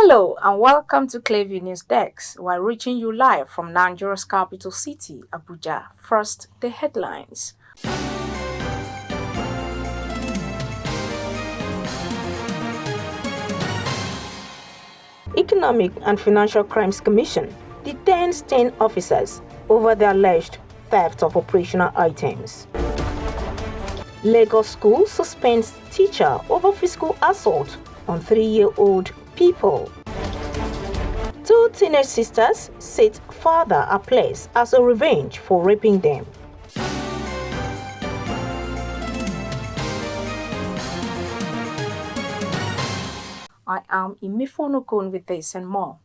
Hello and welcome to Clearview News Desk. We're reaching you live from Nigeria's capital city, Abuja. First, the headlines. Economic and Financial Crimes Commission detains 10 officers over the alleged theft of operational items. Lagos school suspends teacher over physical assault on 3-year-old people. 2 teenage sisters set father ablaze as a revenge for raping them. I am Imifonokun with this and more.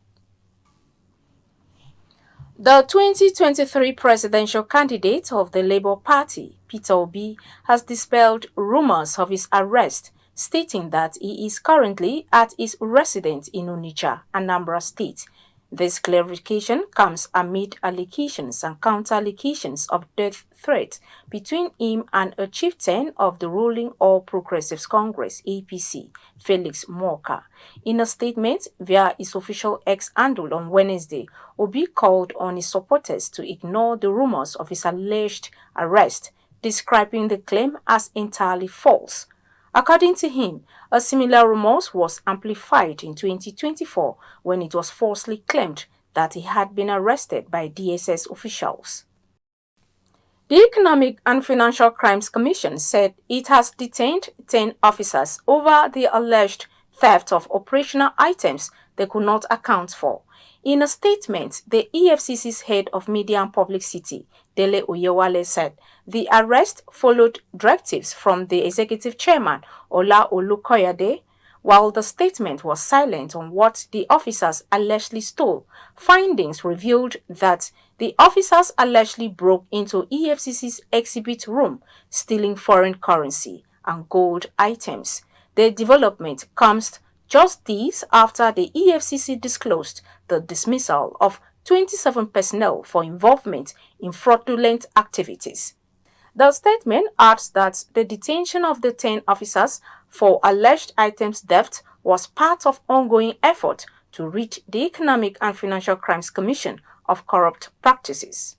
The 2023 presidential candidate of the Labour Party, Peter Obi, has dispelled rumors of his arrest, stating that he is currently at his residence in Onitsha, Anambra State. This clarification comes amid allegations and counter-allegations of death threats between him and a chieftain of the ruling All Progressives Congress (APC), Felix Morka. In a statement via his official X handle on Wednesday, Obi called on his supporters to ignore the rumors of his alleged arrest, describing the claim as entirely false. According to him, a similar rumor was amplified in 2024 when it was falsely claimed that he had been arrested by DSS officials. The Economic and Financial Crimes Commission said it has detained 10 officers over the alleged theft of operational items they could not account for. In a statement, the EFCC's head of Media and Publicity, Dele Oyewale, said the arrest followed directives from the executive chairman, Ola Olukoyade. While the statement was silent on what the officers allegedly stole, findings revealed that the officers allegedly broke into EFCC's exhibit room, stealing foreign currency and gold items. The development comes just days after the EFCC disclosed the dismissal of 27 personnel for involvement in fraudulent activities. The statement adds that the detention of the 10 officers for alleged items theft was part of ongoing effort to rid the Economic and Financial Crimes Commission of corrupt practices.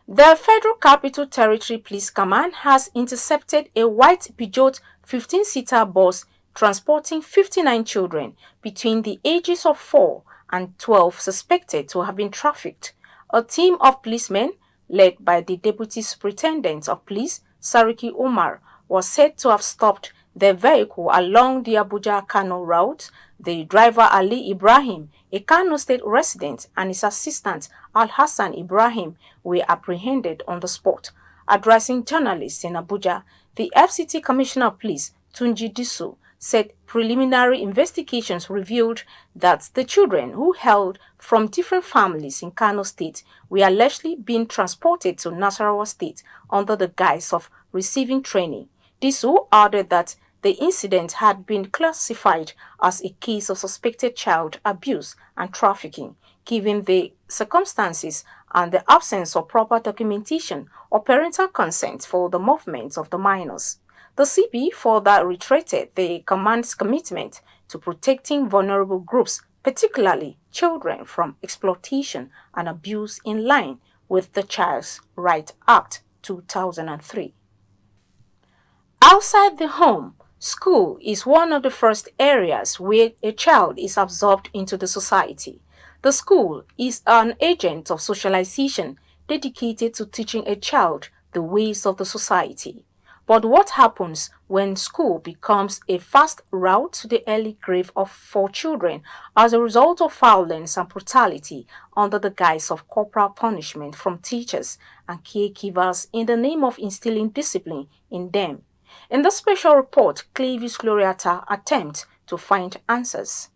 The Federal Capital Territory Police Command has intercepted a white Peugeot 15-seater bus transporting 59 children between the ages of 4 and 12 suspected to have been trafficked. A team of policemen, led by the Deputy Superintendent of Police, Sariki Umar, was said to have stopped the vehicle along the Abuja-Kano route. The driver, Ali Ibrahim, a Kano State resident, and his assistant, Al-Hassan Ibrahim, were apprehended on the spot. Addressing journalists in Abuja, the FCT Commissioner of Police, Tunji Disu, said preliminary investigations revealed that the children, who hailed from different families in Kano State, were allegedly being transported to Nasarawa State under the guise of receiving training. Disu added that the incident had been classified as a case of suspected child abuse and trafficking, given the circumstances and the absence of proper documentation or parental consent for the movement of the minors. The CP further reiterated the command's commitment to protecting vulnerable groups, particularly children, from exploitation and abuse in line with the Child's Rights Act 2003. Outside the home, school is one of the first areas where a child is absorbed into the society. The school is an agent of socialization dedicated to teaching a child the ways of the society. But what happens when school becomes a fast route to the early grave for children as a result of violence and brutality under the guise of corporal punishment from teachers and caregivers in the name of instilling discipline in them? In the special report, Clearview's Gloriata attempts to find answers.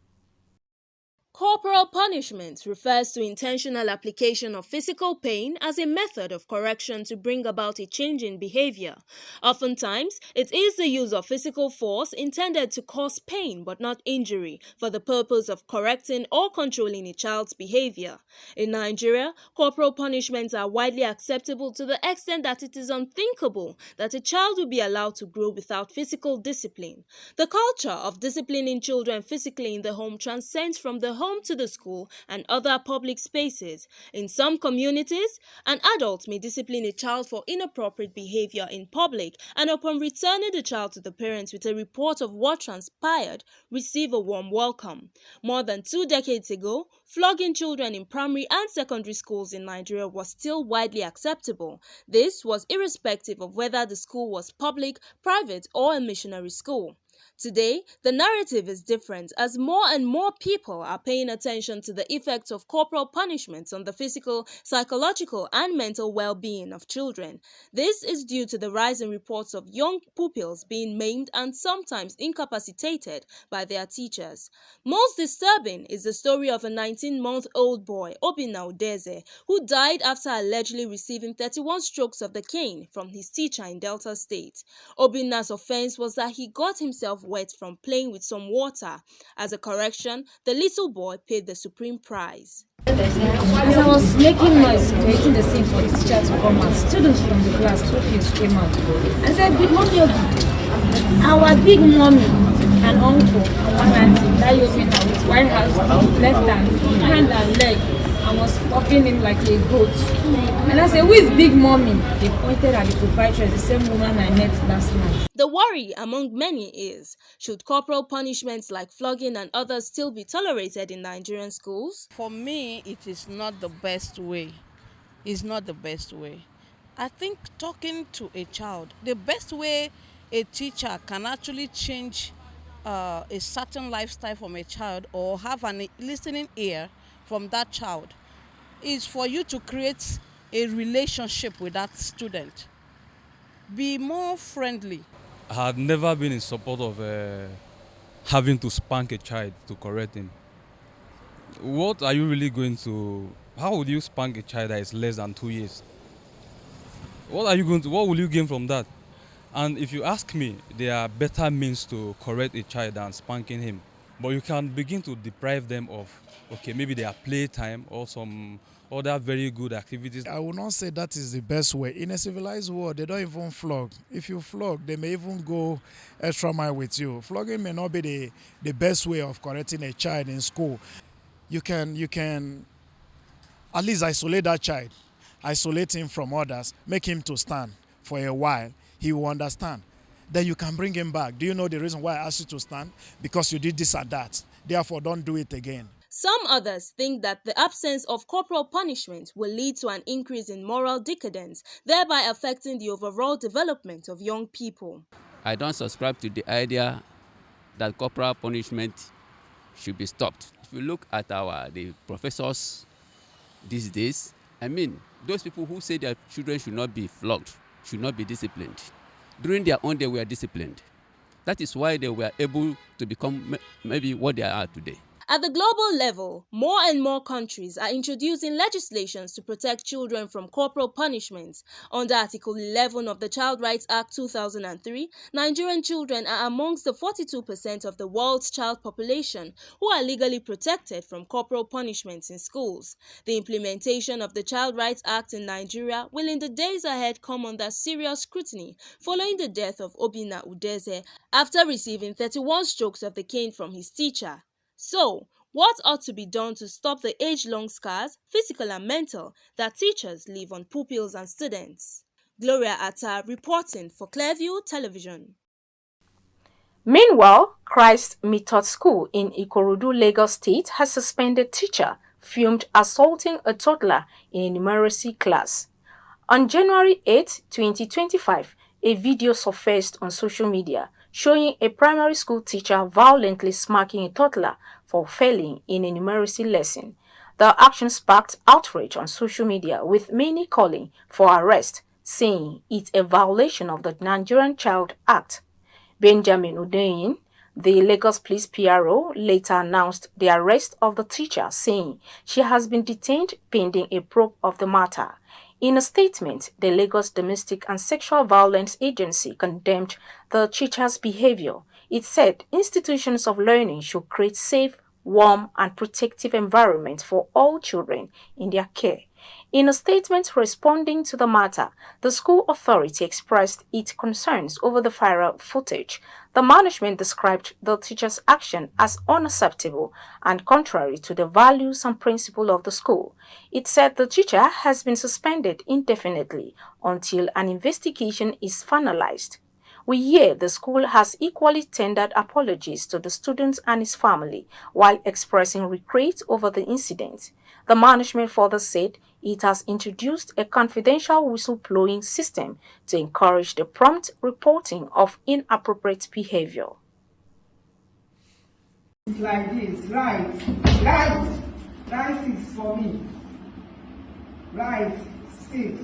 Corporal punishment refers to intentional application of physical pain as a method of correction to bring about a change in behavior. Oftentimes, it is the use of physical force intended to cause pain but not injury for the purpose of correcting or controlling a child's behavior. In Nigeria, corporal punishments are widely acceptable to the extent that it is unthinkable that a child will be allowed to grow without physical discipline. The culture of disciplining children physically in the home transcends from the home to the school and other public spaces. In some communities, an adult may discipline a child for inappropriate behavior in public and upon returning the child to the parents with a report of what transpired, receive a warm welcome. More than 2 decades ago, flogging children in primary and secondary schools in Nigeria was still widely acceptable. This was irrespective of whether the school was public, private, or a missionary school. Today, the narrative is different as more and more people are paying attention to the effects of corporal punishments on the physical, psychological, and mental well-being of children. This is due to the rise in reports of young pupils being maimed and sometimes incapacitated by their teachers. Most disturbing is the story of a 19-month-old boy, Obinna Udeze, who died after allegedly receiving 31 strokes of the cane from his teacher in Delta State. Obinna's offense was that he got himself wet from playing with some water. As a correction, the little boy paid the supreme price. As I was making noise, creating the scene for the teacher to come out, students from the class, pupils came out and said, "Big mommy, our big mommy and uncle and one auntie that used me now with white hat, left hand and leg, and was fucking him like a goat." And I said, "Who is big mommy?" They pointed at the proprietress, the same woman I met last night. The worry among many is, should corporal punishments like flogging and others still be tolerated in Nigerian schools? For me, it is not the best way. It's not the best way. I think talking to a child, the best way a teacher can actually change a certain lifestyle from a child or have an listening ear from that child is for you to create a relationship with that student. Be more friendly. I had never been in support of having to spank a child to correct him. What are you really going to... How would you spank a child that is less than 2 years? What will you gain from that? And if you ask me, there are better means to correct a child than spanking him. But you can begin to deprive them of, maybe their playtime or some other very good activities. I will not say that is the best way. In a civilized world, they don't even flog. If you flog, they may even go extra mile with you. Flogging may not be the best way of correcting a child in school. You can at least isolate that child, isolate him from others, make him to stand for a while. He will understand. Then you can bring him back. Do you know the reason why I asked you to stand? Because you did this and that. Therefore, don't do it again. Some others think that the absence of corporal punishment will lead to an increase in moral decadence, thereby affecting the overall development of young people. I don't subscribe to the idea that corporal punishment should be stopped. If you look at the professors these days, those people who say their children should not be flogged, should not be disciplined, during their own day were disciplined. That is why they were able to become maybe what they are today. At the global level, more and more countries are introducing legislations to protect children from corporal punishments. Under Article 11 of the Child Rights Act 2003, Nigerian children are amongst the 42% of the world's child population who are legally protected from corporal punishments in schools. The implementation of the Child Rights Act in Nigeria will in the days ahead come under serious scrutiny following the death of Obinna Udeze after receiving 31 strokes of the cane from his teacher. So, what ought to be done to stop the age-long scars, physical and mental, that teachers leave on pupils and students? Gloria Atta reporting for Clearview Television. Meanwhile, Christ Method School in Ikorodu, Lagos State has suspended teacher filmed assaulting a toddler in a numeracy class. On January 8, 2025, a video surfaced on social media showing a primary school teacher violently smacking a toddler for failing in a numeracy lesson. The action sparked outrage on social media, with many calling for arrest, saying it's a violation of the Nigerian Child Act. Benjamin Udeyin, The Lagos Police PRO later announced the arrest of the teacher, saying she has been detained pending a probe of the matter. In a statement, the Lagos Domestic and Sexual Violence Agency condemned the teacher's behavior. It said institutions of learning should create safe, warm, and protective environments for all children in their care. In a statement responding to the matter, the school authority expressed its concerns over the viral footage. The management described the teacher's action as unacceptable and contrary to the values and principles of the school. It said the teacher has been suspended indefinitely until an investigation is finalized. We hear the school has equally tendered apologies to the student and his family while expressing regret over the incident. The management further said it has introduced a confidential whistleblowing system to encourage the prompt reporting of inappropriate behavior. It's like this, right 6 for me, right 6.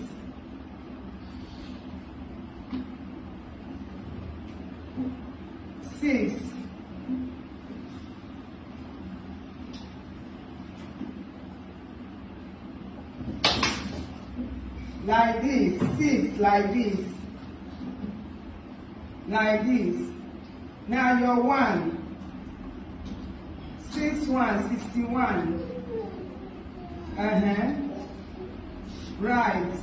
Like this, 6, like this. Now your 1. 6, 1, 61. Right.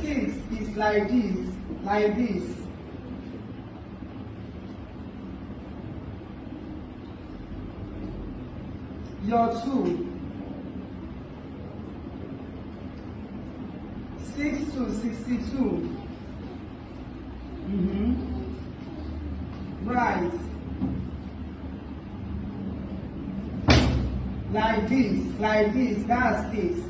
6 is like this. Your 2. 6 to 62. Right. Like this, that's 6.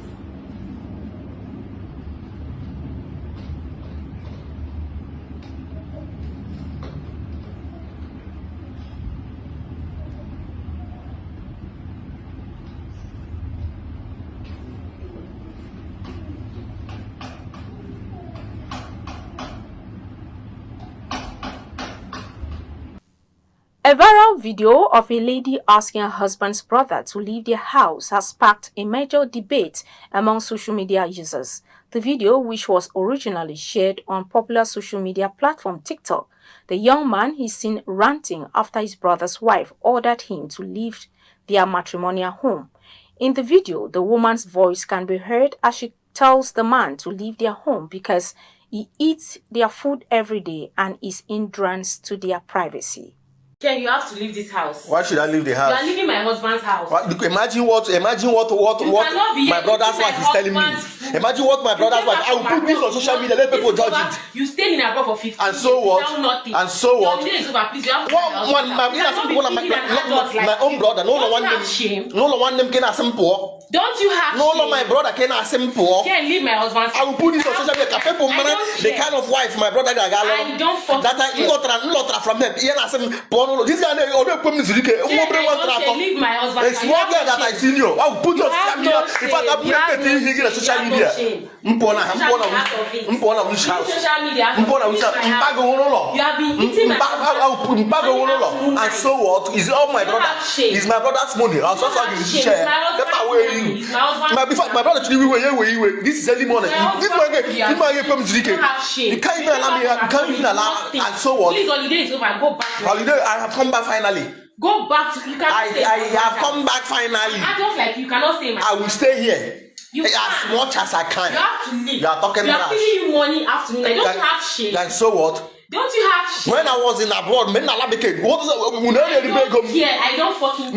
A viral video of a lady asking her husband's brother to leave their house has sparked a major debate among social media users. The video, which was originally shared on popular social media platform TikTok, the young man is seen ranting after his brother's wife ordered him to leave their matrimonial home. In the video, the woman's voice can be heard as she tells the man to leave their home because he eats their food every day and is hindrance to their privacy. Ken, you have to leave this house. Why should I leave the house? You are leaving my husband's house. Imagine what my brother's wife is telling me. Imagine what my brother's wife. I will put this on social media. Let people judge it. You stayed in abroad for 15 and so years. what? Nothing. And so what? Your is over, please. You have to my own brother. No one name can ask him poor. Don't you have no shame? My brother can ask him poor. Can't leave my husband's house. I will put this on social media. The kind of wife my brother got. I don't fuck that I not from him. This guy. Leave my husband. It's one guy that I seen you. I will put your social media. In fact, I put everything here on social media. You have been eating my husband. And so what? Is all my brother? Is my brother's money? I'll also give you share. Get away. My brother to you. This is early morning. This man you can't even allow me. You can't even allow. And so what? Please, holiday is over. Go back. Holiday. I have come back finally. Go back to you can't stay. I have come back finally. I don't like you cannot stay in my I will stay here. As much as I can. You have to leave. You are talking about. You are giving you money afternoon. I don't have shame. Then so what? Don't you have shame? When I was in abroad, men what is it? I don't fucking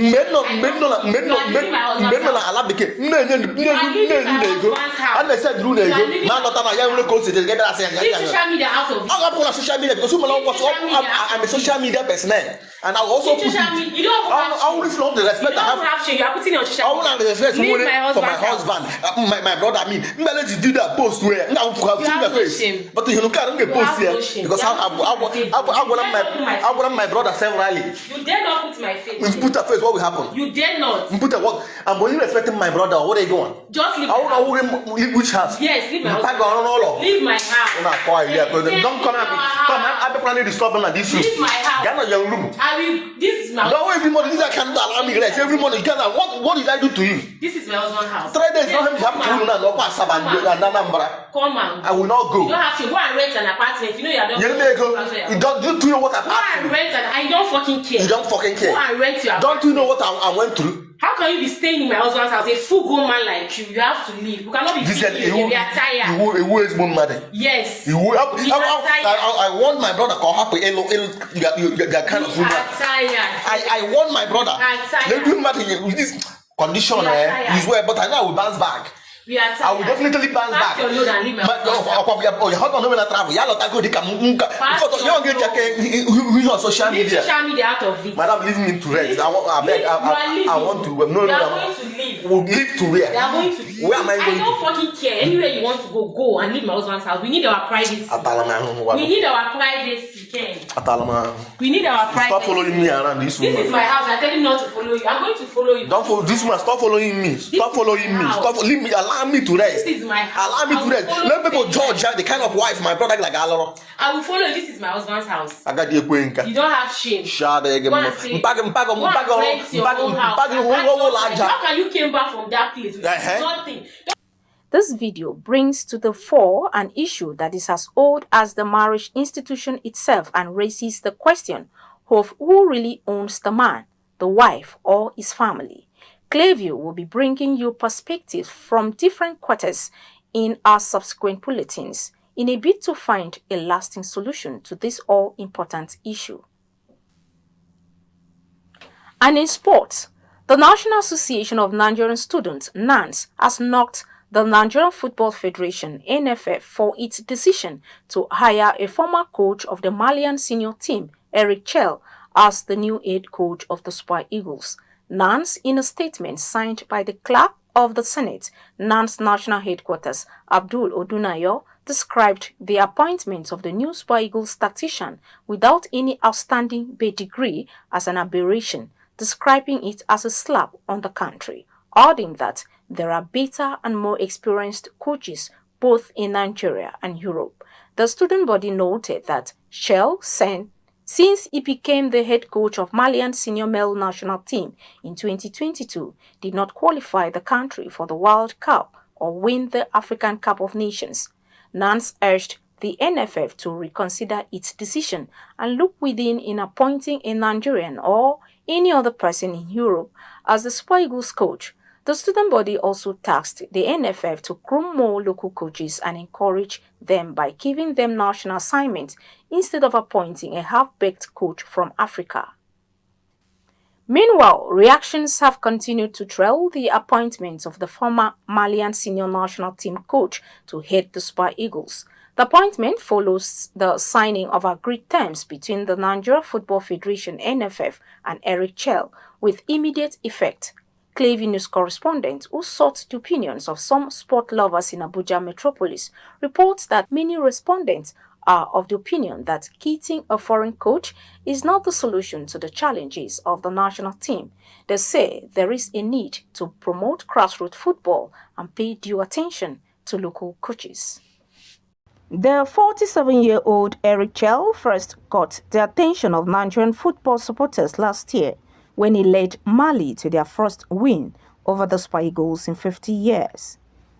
and they said now not social media out of social media because I'm a social media person and I also put you don't I will not the respect I have. You are putting on social media. I will respect for my husband, my brother. I mean, let's do that post where now have face, but you can't get post here because I want my brother severally. You dare not put my face. We put a face. What will happen? You dare not. Put a what? I'm only respecting my brother. What are you going? Just leave my house. Leave which house? Yes, leave my house. Leave my house. Don't come at me. Come, I'm planning to stop him at this room. Leave my house. Get out your room. I will. This is my. Don't every morning. This I can't allow me. Every morning, what did I do to you? This is my husband's house. 3 days, not him to happen to you now. Come on. I will not go. You don't have to go and rent an apartment. You know you're not. You don't do you know what I Go and rent an. I don't fucking care. You don't fucking care. Go and rent your. Don't you know what I went through? How can you be staying in my husband's house? A full-grown man like you, you have to leave. You cannot be sitting here. You are tired. Who is one mother? Yes. I want my brother to happy. You kind of woman. I want my brother. Let me matter with this condition. Is where, but I know I will bounce back. We are tired. I will definitely bounce back. Your load and leave my your husband don't travel. You don't go. You get check on social media. Social media out of it. Madam, leave me to rest. I want to. No. They are going to leave. We'll leave to where? They are going to. Where am I going? I don't fucking care. Anywhere you want to go and leave my husband's house. We need our privacy. We need our privacy, Ken. We need our privacy. Stop following me around this woman. This is my house. I tell you not to follow you. I'm going to follow you. Don't follow this man. Stop following me. Stop following me. Stop. Leave me. Allow me to rest. This is my house. Allow me to rest. Let people judge the kind of wife my brother like Aloro. I will follow you. This is my husband's house. I got the Equenka. You don't have shame. Shut up. How can you came back from that place with nothing? This video brings to the fore an issue that is as old as the marriage institution itself and raises the question of who really owns the man, the wife, or his family. Clayview will be bringing you perspectives from different quarters in our subsequent bulletins in a bid to find a lasting solution to this all-important issue. And in sports, the National Association of Nigerian Students, NANS, has knocked the Nigerian Football Federation, NFF, for its decision to hire a former coach of the Malian senior team, Eric Chell, as the new head coach of the Super Eagles. NANS, in a statement signed by the clerk of the Senate, NANS National Headquarters, Abdul Odunayo, described the appointment of the new Super Eagles tactician without any outstanding pedigree as an aberration, describing it as a slap on the country, adding that there are better and more experienced coaches both in Nigeria and Europe. The student body noted that Shell since he became the head coach of Malian senior male national team in 2022, did not qualify the country for the World Cup or win the African Cup of Nations. NANS urged the NFF to reconsider its decision and look within in appointing a Nigerian or any other person in Europe as the Super Eagles coach. The student body also tasked the NFF to groom more local coaches and encourage them by giving them national assignments instead of appointing a half-baked coach from Africa. Meanwhile, reactions have continued to trail the appointment of the former Malian senior national team coach to head the Super Eagles. The appointment follows the signing of agreed terms between the Nigeria Football Federation (NFF) and Eric Chell with immediate effect. Clayview News correspondent who sought the opinions of some sport lovers in Abuja metropolis reports that many respondents are of the opinion that getting a foreign coach is not the solution to the challenges of the national team. They say there is a need to promote grassroots football and pay due attention to local coaches. The 47-year-old Eric Chell first got the attention of Nigerian football supporters last year when he led Mali to their first win over the Super Eagles in 50 years.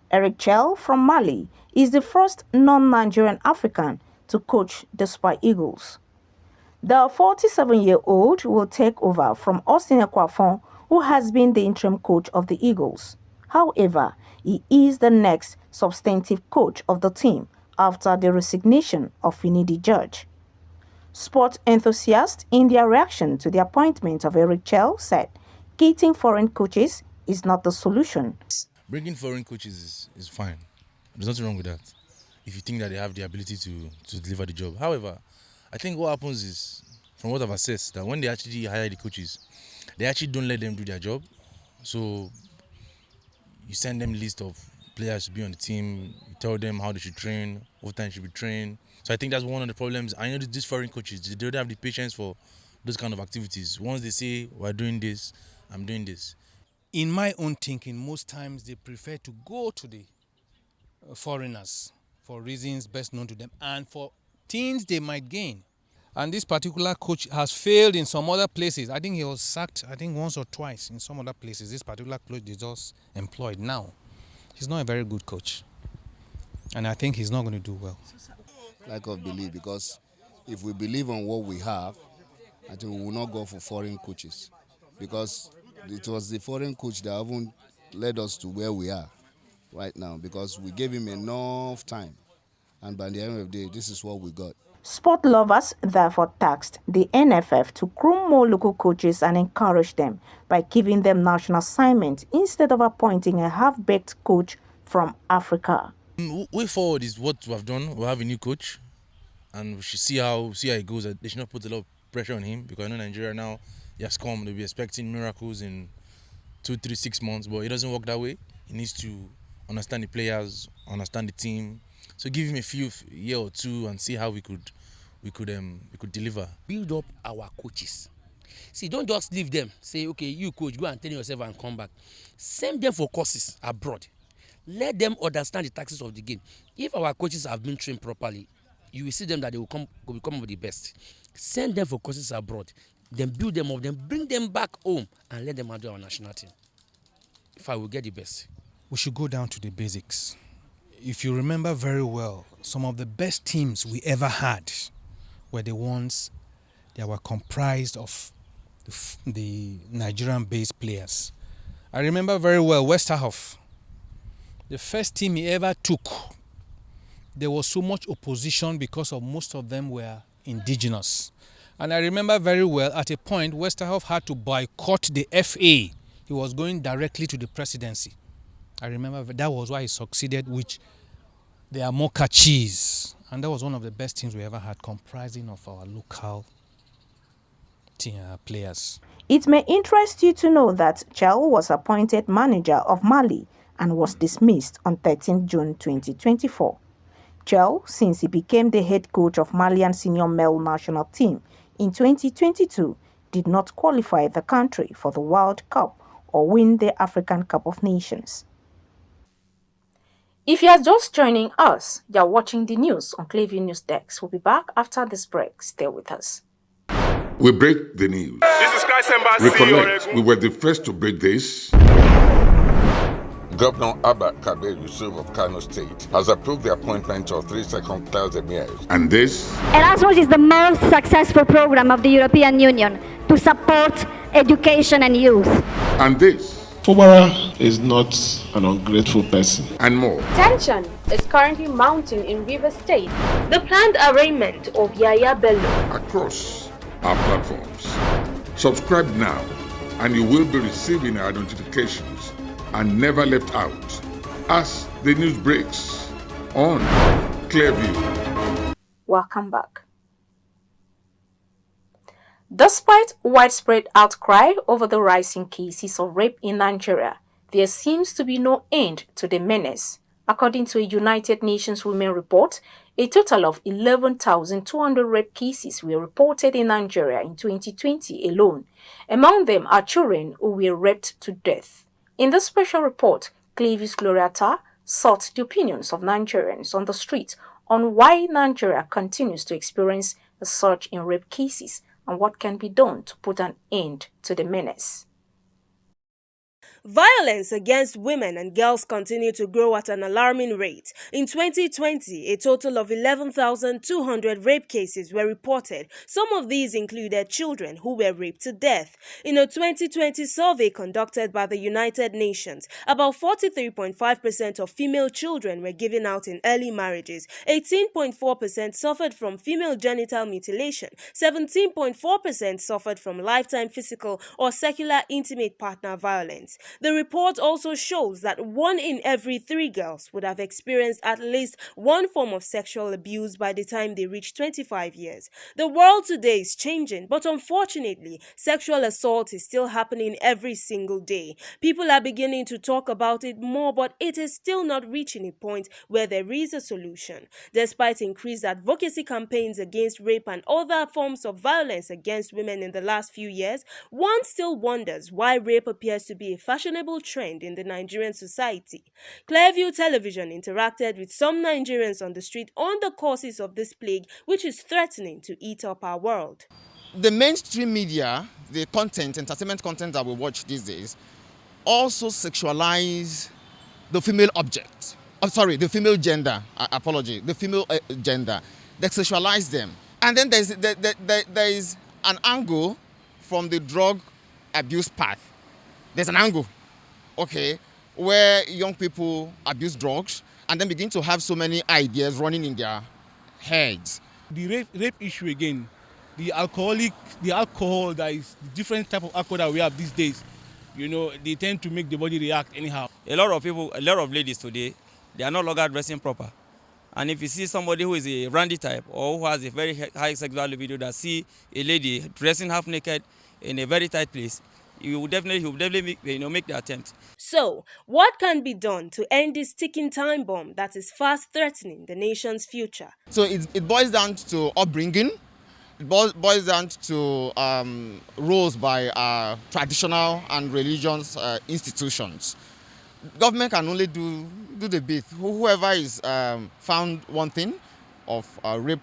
Eric Chell from Mali is the first non-Nigerian African to coach the Super Eagles. The 47-year-old will take over from Austin Ekwafon, who has been the interim coach of the Eagles. However, he is the next substantive coach of the team after the resignation of Finidi George. Sport enthusiasts, in their reaction to the appointment of Eric Chell, said getting foreign coaches is not the solution. Bringing foreign coaches is fine. There's nothing wrong with that, if you think that they have the ability to deliver the job. However, I think what happens is, from what I've assessed, that when they actually hire the coaches, they actually don't let them do their job. So you send them a list of players to be on the team, you tell them how they should train, what time they should be trained. So I think that's one of the problems. I know these foreign coaches, they don't have the patience for those kind of activities. Once they say, we're doing this, I'm doing this. in my own thinking, most times they prefer to go to the foreigners for reasons best known to them and for things they might gain. And this particular coach has failed in some other places. I think he was sacked, once or twice in some other places. This particular coach is just employed now. He's not a very good coach. And I think he's not going to do well. Lack of belief, because if we believe on what we have, I think we will not go for foreign coaches, because it was the foreign coach that haven't led us to where we are right now, because we gave him enough time, and by the end of the day, this is what we got. Sport lovers therefore tasked the NFF to groom more local coaches and encourage them by giving them national assignment instead of appointing a half-baked coach from Africa. Way forward is what we have done. We have a new coach, and we should see how it goes. They should not put a lot of pressure on him, because I know Nigeria now, he has come. They'll be expecting miracles in 2, 3, 6 months, but it doesn't work that way. He needs to understand the players, understand the team. So give him a year or two and see how we could deliver. Build up our coaches. See, don't just leave them. Say, okay, you coach, go and train yourself and come back. Send them for courses abroad. Let them understand the tactics of the game. If our coaches have been trained properly, you will see them that they will become one of the best. Send them for courses abroad. Then build them up. Then bring them back home and let them handle our national team. If I will get the best. We should go down to the basics. If you remember very well, some of the best teams we ever had were the ones that were comprised of the Nigerian-based players. I remember very well Westerhoff. The first team he ever took, there was so much opposition because of most of them were indigenous. And I remember very well at a point Westerhoff had to boycott the FA. He was going directly to the presidency. I remember that was why he succeeded, which they are more catchies. And that was one of the best teams we ever had, comprising of our local players. It may interest you to know that Chell was appointed manager of Mali and was dismissed on 13 June 2024. Chell, since he became the head coach of Malian senior male national team in 2022, did not qualify the country for the World Cup or win the African Cup of Nations. If you are just joining us, you are watching the news on Clearview News Desk. We'll be back after this break. Stay with us. We break the news. This is Christ Embassy. Recollect, we were the first to break this. Governor Abba Kabir Yusuf of Kano State has approved the appointment of 3 second-class emirs. And this? Erasmus is the most successful program of the European Union to support education and youth. And this? Fubara is not an ungrateful person. And more. Tension is currently mounting in Rivers State. The planned arraignment of Yaya Bello. Across our platforms. Subscribe now and you will be receiving our notifications and never left out as the news breaks on Clearview. Welcome back. Despite widespread outcry over the rising cases of rape in Nigeria, there seems to be no end to the menace. According to a United Nations Women report, a total of 11,200 rape cases were reported in Nigeria in 2020 alone. Among them are children who were raped to death. In this special report, Clearview's Gloriata sought the opinions of Nigerians on the street on why Nigeria continues to experience a surge in rape cases and what can be done to put an end to the menace. Violence against women and girls continue to grow at an alarming rate. In 2020, a total of 11,200 rape cases were reported. Some of these included children who were raped to death. In a 2020 survey conducted by the United Nations, about 43.5% of female children were given out in early marriages, 18.4% suffered from female genital mutilation, 17.4% suffered from lifetime physical or sexual intimate partner violence. The report also shows that 1 in every 3 girls would have experienced at least one form of sexual abuse by the time they reach 25 years. The world today is changing, but unfortunately, sexual assault is still happening every single day. People are beginning to talk about it more, but it is still not reaching a point where there is a solution. Despite increased advocacy campaigns against rape and other forms of violence against women in the last few years, one still wonders why rape appears to be a fashion fashionable trend in the Nigerian society. Clearview Television interacted with some Nigerians on the street on the causes of this plague, which is threatening to eat up our world. The mainstream media, the content, entertainment content that we watch these days, also sexualize the female object. The female gender. The female gender. They sexualize them. And then there is an angle from the drug abuse path. There's an angle, okay, where young people abuse drugs and then begin to have so many ideas running in their heads. The rape issue again, the alcohol, that is the different type of alcohol that we have these days, you know, they tend to make the body react anyhow. A lot of ladies today, they are no longer dressing proper. And if you see somebody who is a randy type or who has a very high sexual libido that see a lady dressing half naked in a very tight place, he will definitely make the attempt. So, what can be done to end this ticking time bomb that is fast threatening the nation's future? So it boils down to upbringing. It boils down to roles by traditional and religious institutions. Government can only do the bit. Whoever is found wanting of rape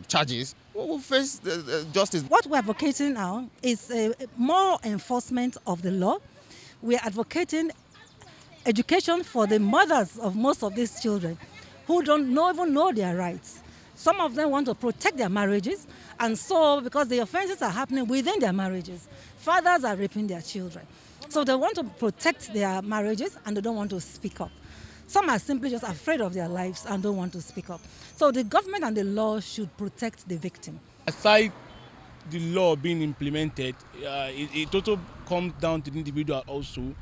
charges will face justice. What we're advocating now is more enforcement of the law. We're advocating education for the mothers of most of these children who don't even know their rights. Some of them want to protect their marriages, and so because the offenses are happening within their marriages, fathers are raping their children. So they want to protect their marriages and they don't want to speak up. Some are simply just afraid of their lives and don't want to speak up. So the government and the law should protect the victim. Aside the law being implemented, it also comes down to the individual also,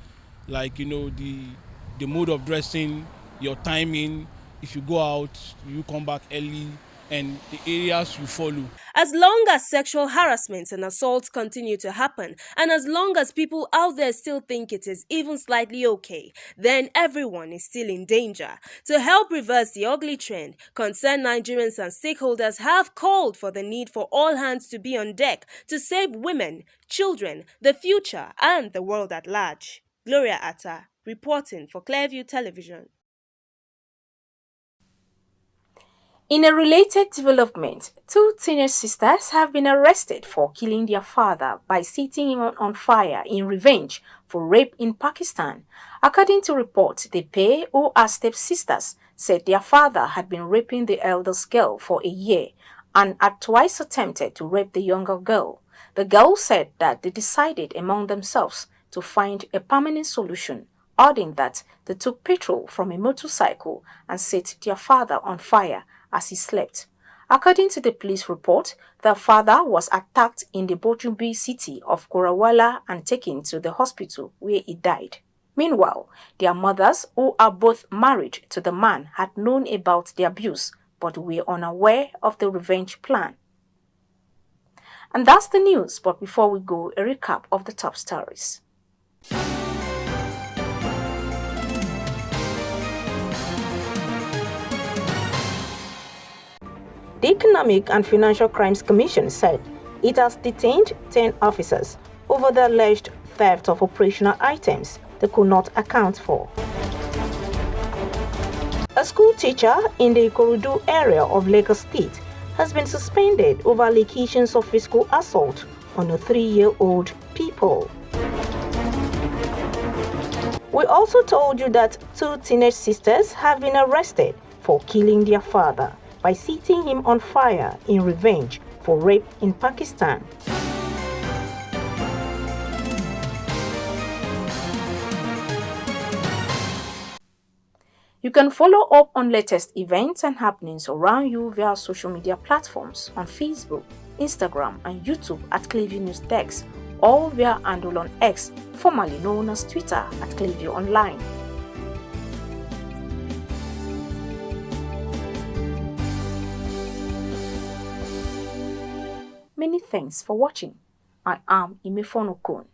like, you know, the mode of dressing, your timing, if you go out, you come back early, and the areas you follow. As long as sexual harassment and assaults continue to happen, and as long as people out there still think it is even slightly okay, then everyone is still in danger. To help reverse the ugly trend, concerned Nigerians and stakeholders have called for the need for all hands to be on deck to save women, children, the future, and the world at large. Gloria Atta, reporting for Clearview Television. In a related development, two teenage sisters have been arrested for killing their father by setting him on fire in revenge for rape in Pakistan. According to reports, the pair, who are step-sisters, said their father had been raping the eldest girl for a year and had twice attempted to rape the younger girl. The girl said that they decided among themselves to find a permanent solution, adding that they took petrol from a motorcycle and set their father on fire as he slept. According to the police report, the father was attacked in the Bojumbi city of Korawala and taken to the hospital where he died. Meanwhile, their mothers, who are both married to the man, had known about the abuse but were unaware of the revenge plan. And that's the news, but before we go, a recap of the top stories. The Economic and Financial Crimes Commission said it has detained 10 officers over the alleged theft of operational items they could not account for. A school teacher in the Ikorodu area of Lagos State has been suspended over allegations of physical assault on a 3-year-old pupil. We also told you that two teenage sisters have been arrested for killing their father by setting him on fire in revenge for rape in Pakistan. You can follow up on latest events and happenings around you via social media platforms on Facebook, Instagram, and YouTube at Clearview News Desk, or via handle on X, formerly known as Twitter, at Clearview Online. Many thanks for watching. I am Imefonokon.